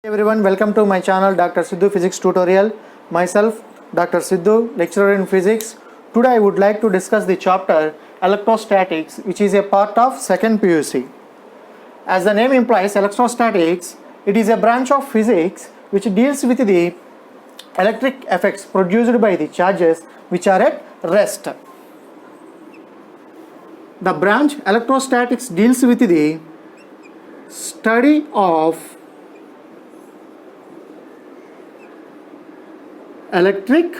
Everyone, welcome to my channel Dr. Sidhu Physics Tutorial. Myself Dr. Sidhu, lecturer in physics. Today I would like to discuss the chapter electrostatics, which is a part of second PUC. As the name implies, electrostatics, it is a branch of physics which deals with the electric effects produced by the charges which are at rest. The branch electrostatics deals with the study of electric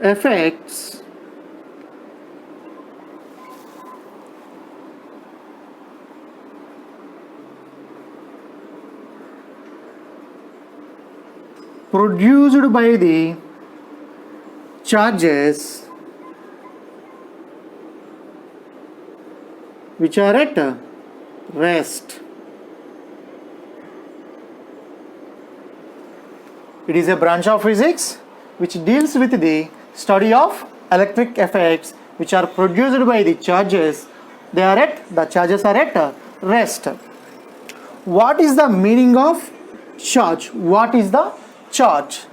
effects produced by the charges which are at rest. It is a branch of physics which deals with the study of electric effects which are produced by the charges. The charges are at rest. What is the meaning of charge? What is the charge?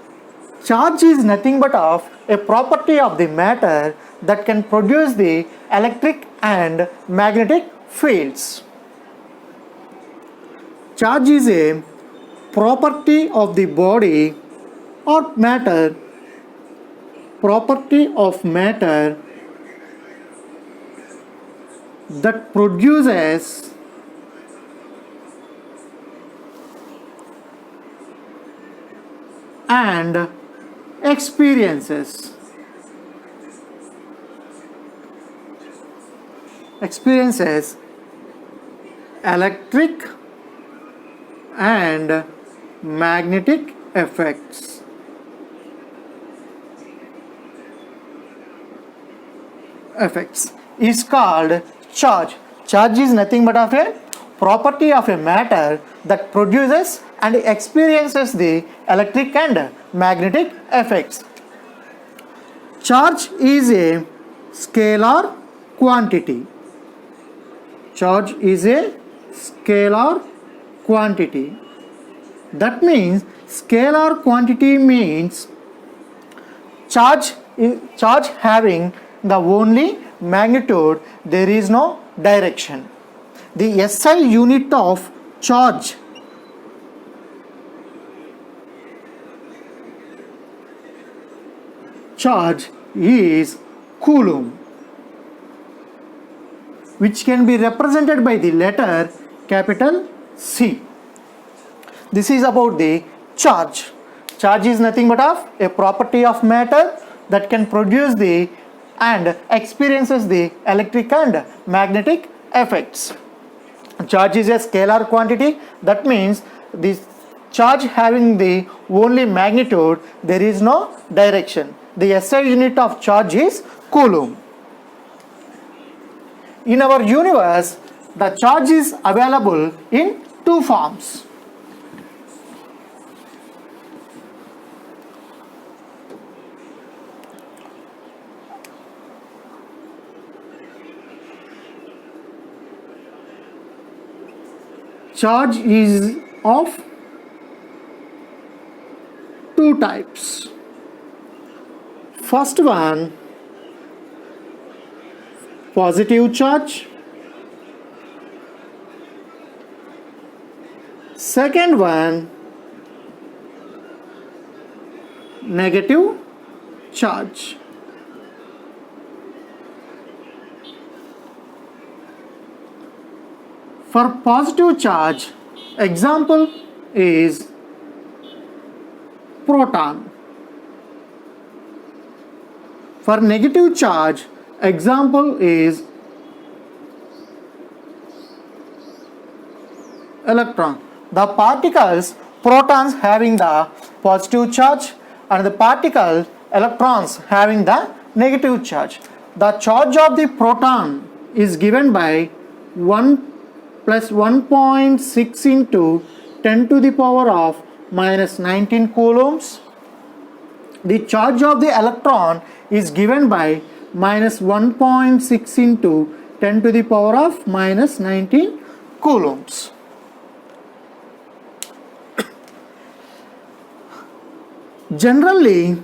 Charge is nothing but of a property of the matter that can produce the electric and magnetic fields. Charge is a property of the body or matter, that produces and experiences electric and magnetic effects. Is called charge. Charge is nothing but of a property of a matter that produces and experiences the electric and magnetic effects. Charge is a scalar quantity. Charge is a scalar quantity. That means scalar quantity means charge having the only magnitude, there is no direction. The SI unit of charge is coulomb, which can be represented by the letter capital C. This is about the charge. Charge is nothing but of a property of matter that can produce the and experiences the electric and magnetic effects. Charge is a scalar quantity. That means this charge having the only magnitude, there is no direction. The SI unit of charge is coulomb. In our universe, the charge is available in two forms. Charge is of two types. First one, positive charge. Second one, negative charge. For positive charge, example is proton. For negative charge, example is electron. The particles, protons having the positive charge and the particle electrons having the negative charge. The charge of the proton is given by 1 plus 1.6 into 10 to the power of minus 19 coulombs. The charge of the electron is given by minus 1.6 into 10 to the power of minus 19 coulombs. Generally,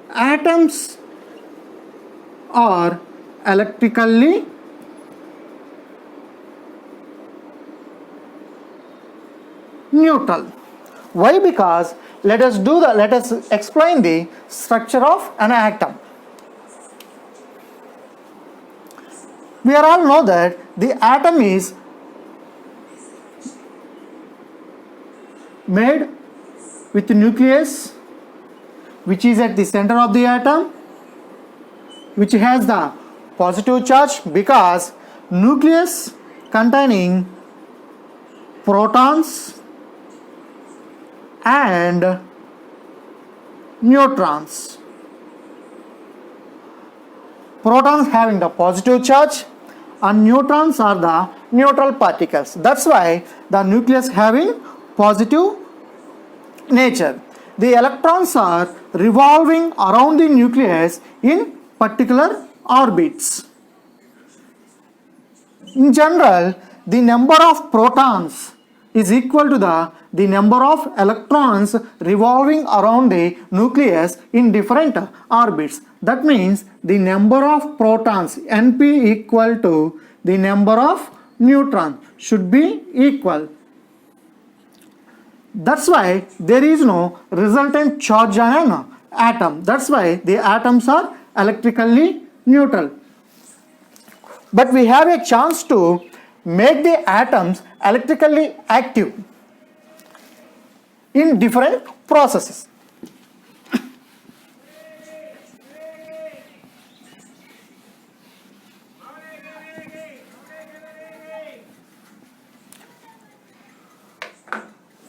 atoms are electrically neutral. Why? Because let us explain the structure of an atom. We all know that the atom is made with nucleus, which is at the center of the atom, which has the positive charge, because nucleus containing protons and neutrons. Protons having the positive charge and neutrons are the neutral particles. That's why the nucleus having positive nature. The electrons are revolving around the nucleus in particular orbits. In general, the number of protons is equal to the number of electrons revolving around the nucleus in different orbits. That means the number of protons, Np, equal to the number of neutrons, should be equal. That's why there is no resultant charge on an atom. That's why the atoms are electrically neutral. But we have a chance to make the atoms electrically active in different processes.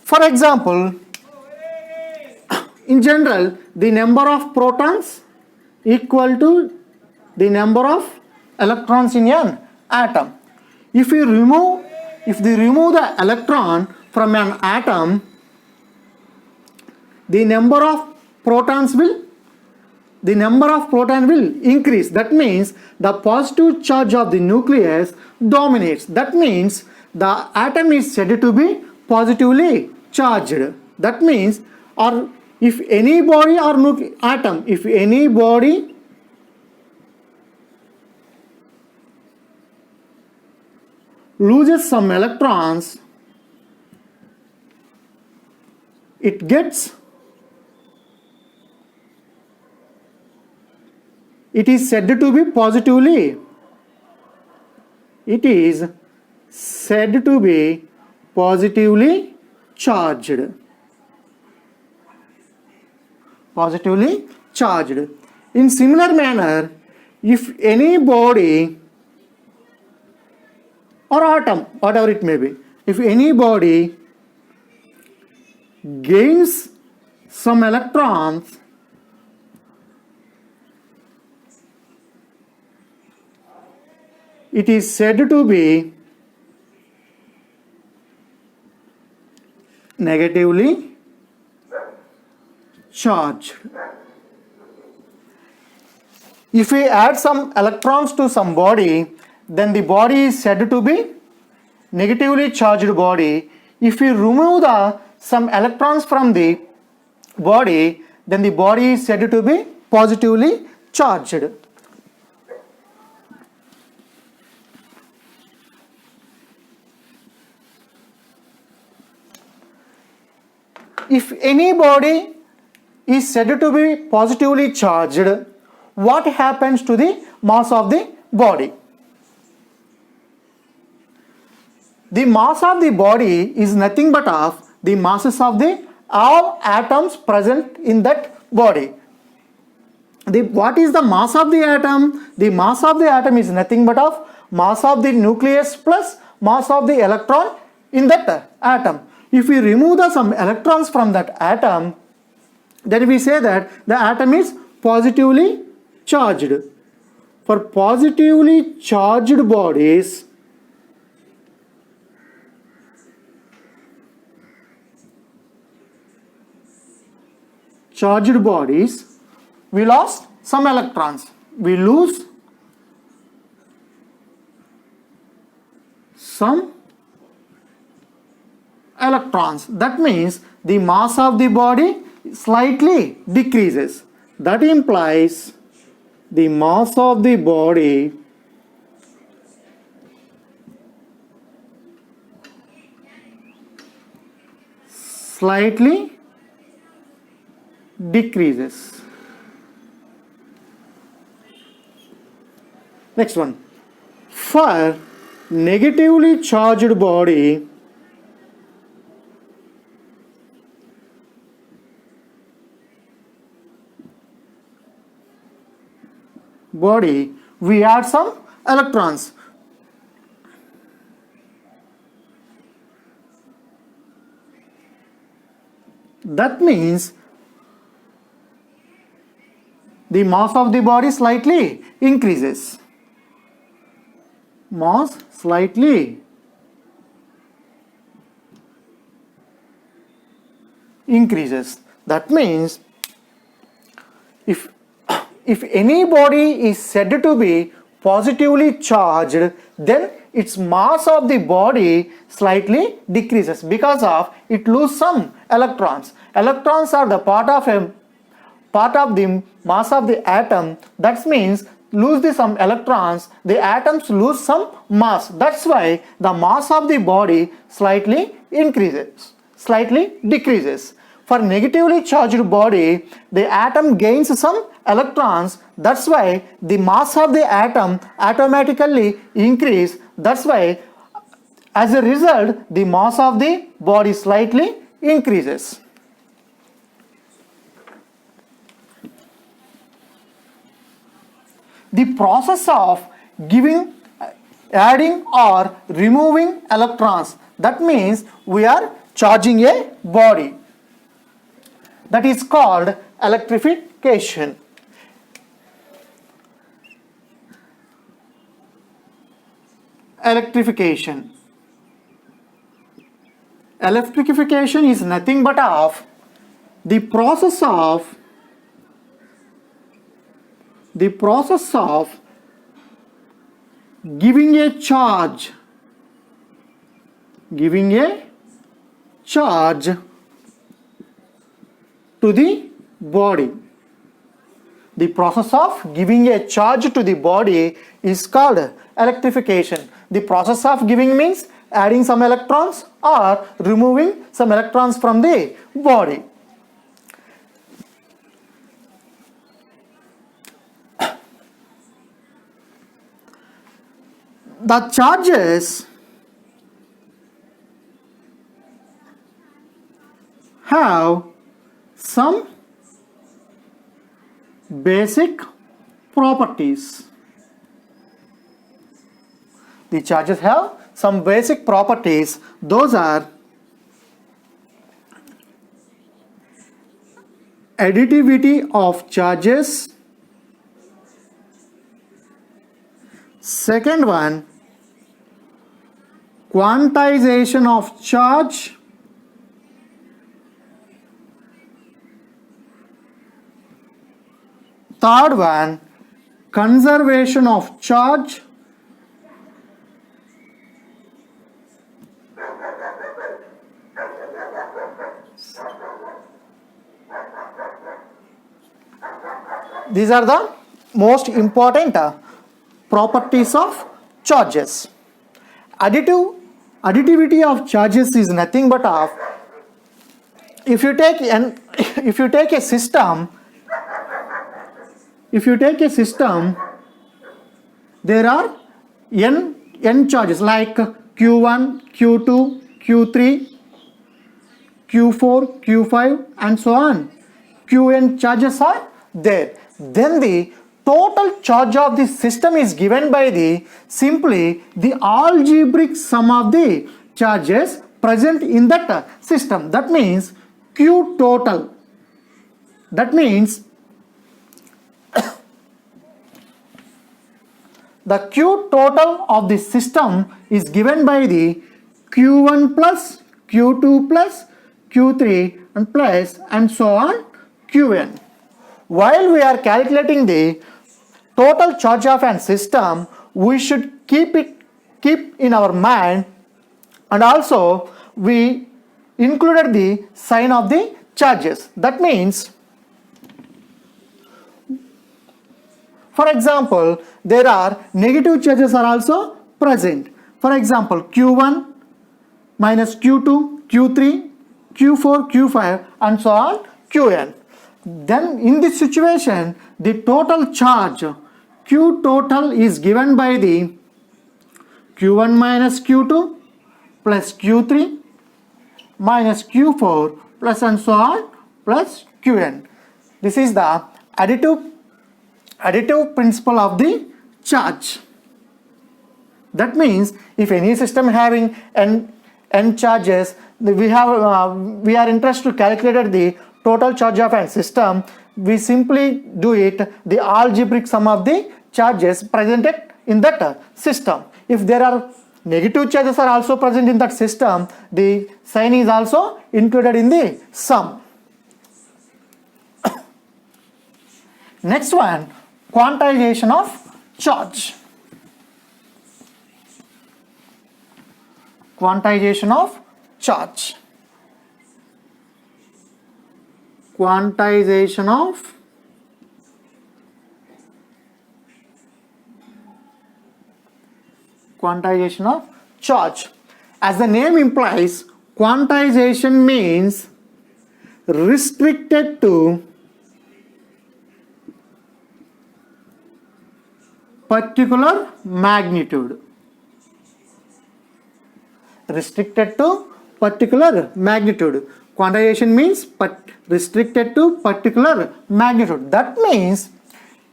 For example, in general, the number of protons equal to the number of electrons in an atom. If we remove the electron from an atom, the number of protons will increase. That means the positive charge of the nucleus dominates. That means the atom is said to be positively charged. That means, or if any body or atom, if any body loses some electrons, it is said to be positively charged. In similar manner, if any body or atom, whatever it may be, if any body gains some electrons, it is said to be negatively charged. If we add some electrons to some body, then the body is said to be negatively charged body. If we remove some electrons from the body, then the body is said to be positively charged. If any body is said to be positively charged, what happens to the mass of the body? The mass of the body is nothing but of the masses of the all atoms present in that body. What is the mass of the atom? The mass of the atom is nothing but of mass of the nucleus plus mass of the electron in that atom. If we remove some electrons from that atom, then we say that the atom is positively charged. For positively charged bodies, we lost some electrons. We lose some electrons. That means the mass of the body slightly decreases. That implies the mass of the body slightly decreases. Next one. For negatively charged body, we add some electrons. That means the mass of the body slightly increases. Mass slightly increases. That means if any body is said to be positively charged, then its mass of the body slightly decreases because of it loses some electrons. Electrons are the part of the mass of the atom. That means lose some electrons, the atoms lose some mass. That's why the mass of the body slightly decreases. For negatively charged body, the atom gains some electrons. That's why the mass of the atom automatically increase. That's why as a result the mass of the body slightly increases. The process of adding or removing electrons, that means we are charging a body. That is called electrification. Electrification is nothing but of the process of giving a charge to the body. The process of giving a charge to the body is called electrification. The process of giving means adding some electrons or removing some electrons from the body. The charges have some basic properties. The charges have some basic properties. Those are additivity of charges. Second one, quantization of charge. Third one, conservation of charge. These are the most important properties of charges. Additivity of charges is nothing but of if you take a system, there are n charges like Q1, Q2, Q3, Q4, Q5 and so on. Qn charges are there. Then the total charge of the system is given by simply the algebraic sum of the charges present in that system. That means Q total. That means the Q total of the system is given by the Q1 plus Q2 plus Q3 and plus and so on Qn. While we are calculating the total charge of an system, we should keep in our mind, and also we included the sign of the charges. That means, for example, there are negative charges are also present. For example, Q1 minus Q2, Q3, Q4, Q5 and so on Qn. Then in this situation, the total charge Q total is given by the Q1 minus Q2 plus Q3 minus Q4 plus and so on plus Qn. This is the additive principle of the charge. That means if any system having n charges, we are interested to calculate the total charge of an system. We simply do it the algebraic sum of the charges presented in that system. If there are negative charges are also present in that system, the sign is also included in the sum. Next one, quantization of charge. Quantization of charge. Quantization of charge. As the name implies, quantization means restricted to particular magnitude. Restricted to particular magnitude. Quantization means restricted to particular magnitude. That means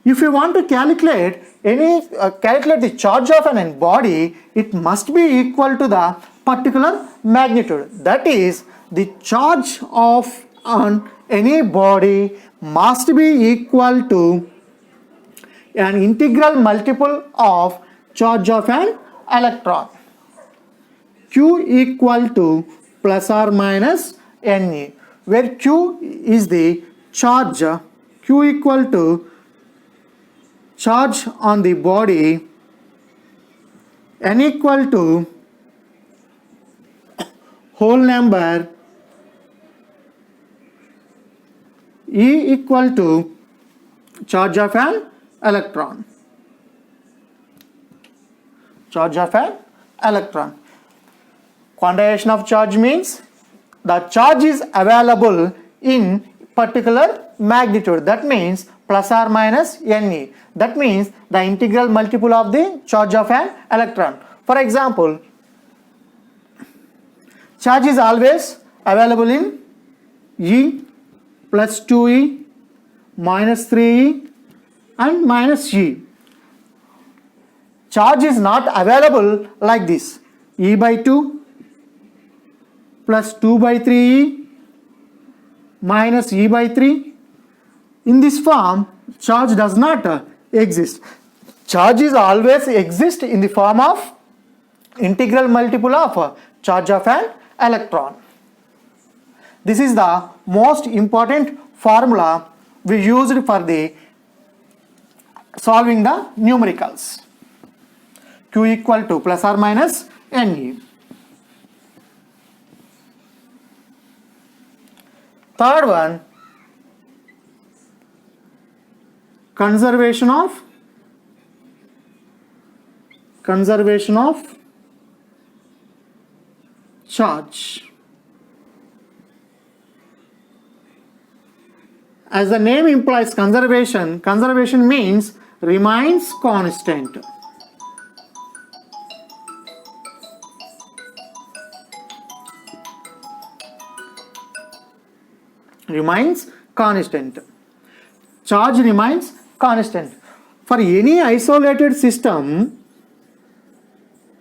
if you want to calculate the charge of an body, it must be equal to the particular magnitude. That is, the charge of any body must be equal to an integral multiple of charge of an electron. Q equal to plus or minus Ne, where Q is the charge, Q equal to charge on the body, N equal to whole number, E equal to charge of an electron. Charge of an electron. Quantization of charge means the charge is available in particular magnitude. That means plus or minus Ne. That means the integral multiple of the charge of an electron. For example, charge is always available in E plus 2E minus 3E and minus E. Charge is not available like this. E by 2 plus 2 by 3E minus E by 3. In this form, charge does not exist. Charge is always exist in the form of integral multiple of charge of an electron. This is the most important formula we used for the solving the numericals. Q equal to plus or minus Ne. Third one, conservation of charge. As the name implies, conservation means remains constant. Remains constant. Charge remains constant. For any isolated system, the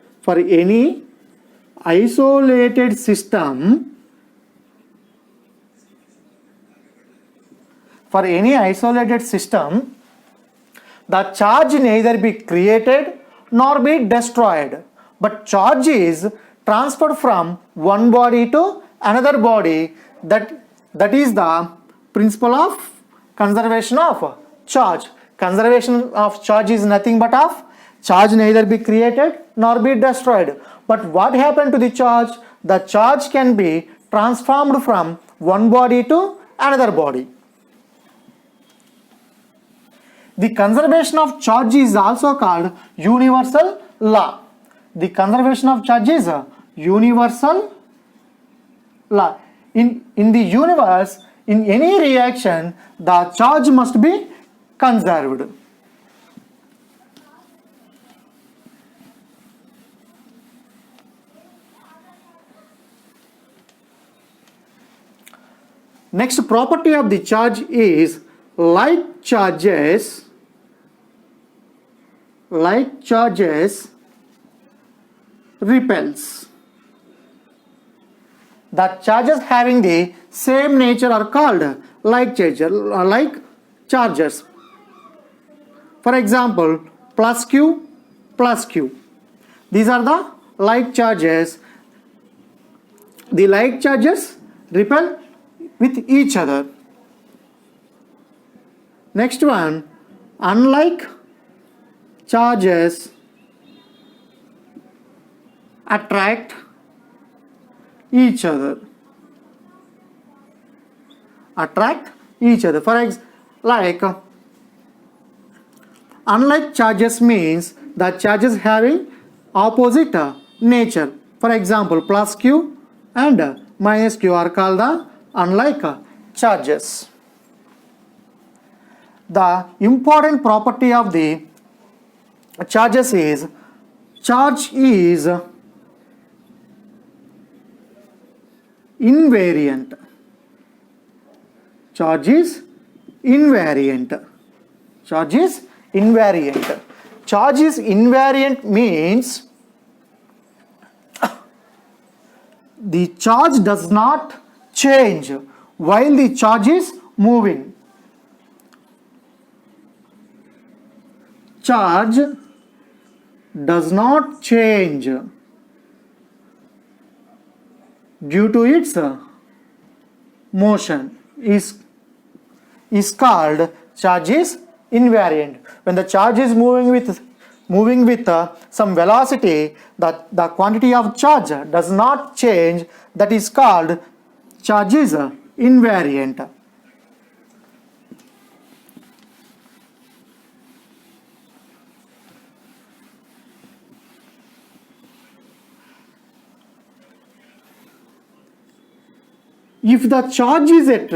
charge neither be created nor be destroyed, but charge is transferred from one body to another body. That is the principle of conservation of charge. Conservation of charge is nothing but of charge neither be created nor be destroyed. But what happened to the charge? The charge can be transformed from one body to another body. The conservation of charge is also called universal law. The conservation of charge is a universal law. In the universe, in any reaction, the charge must be conserved. Next property of the charge is like charges repels. The charges having the same nature are called like charges. For example, plus Q, plus Q. These are the like charges. The like charges repel with each other. Next one, unlike charges attract each other. Unlike charges means the charges having opposite nature. For example, plus Q and minus Q are called the unlike charges. The important property of the charges is charge is invariant. Charge is invariant. Charge is invariant. Charge is invariant means the charge does not change while the charge is moving. Charge does not change due to its motion is called charge is invariant. When the charge is moving with some velocity, the quantity of charge does not change, that is called charge is invariant. If the charge is at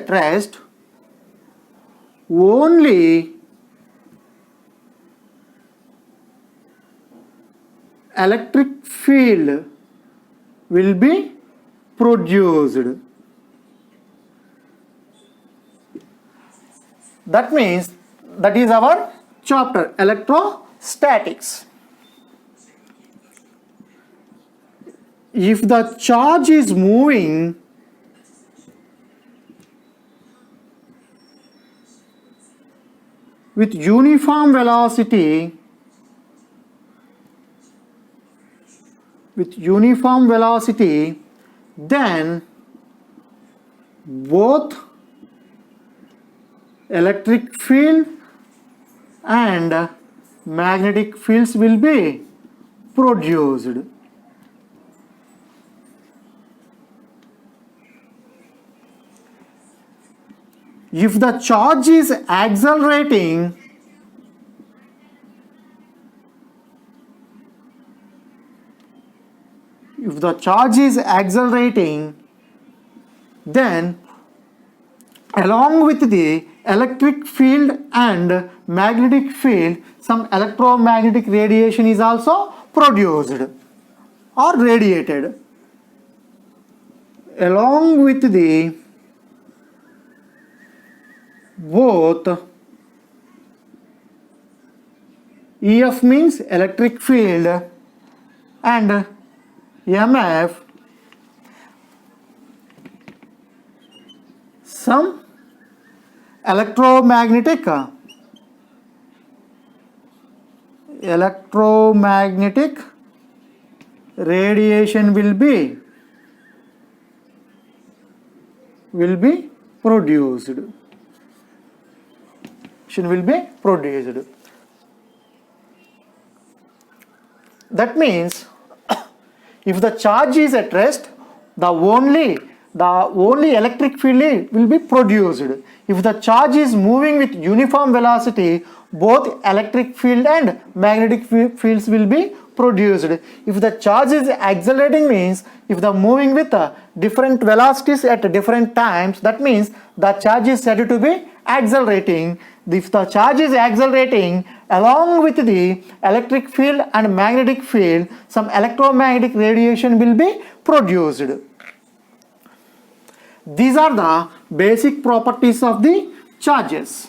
rest, only electric field will be produced. That means that is our chapter, electrostatics. If the charge is moving with uniform velocity, then both electric field and magnetic fields will be produced. If the charge is accelerating, then along with the electric field and magnetic field, some electromagnetic radiation is also produced or radiated. Along with the both EF means electric field and EMF, some electromagnetic radiation will be produced. radiation will be produced. That means if the charge is at rest, the only electric field will be produced. If the charge is moving with uniform velocity, both electric field and magnetic fields will be produced. If the charge is accelerating, means if the moving with different velocities at different times, that means the charge is said to be accelerating. If the charge is accelerating, along with the electric field and magnetic field, some electromagnetic radiation will be produced. These are the basic properties of the charges.